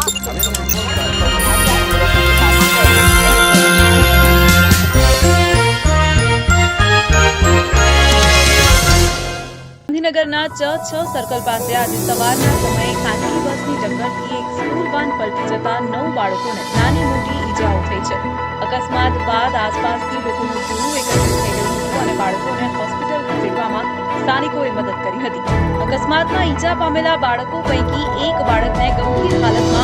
ગાંધીનગરના ચ સર્કલ પાસે આજે સવારના સમયે ખાનગી બસની ટક્કરથી એક સ્કૂલ વાન પલટી જતા 9 બાળકોને નાની મોટી ઈજાઓ થઈ છે. અકસ્માત બાદ આસપાસથી લોકોનું ટોળું એકત્રિત થઈ ગયું હતું અને બાળકોને હોસ્પિટલ ખસેડવામાં સ્થાનિકોએ મદદ કરી હતી. અકસ્માતમાં ઈજા પામેલા બાળકો પૈકી એક બાળકને ગંભીર હાલતમાં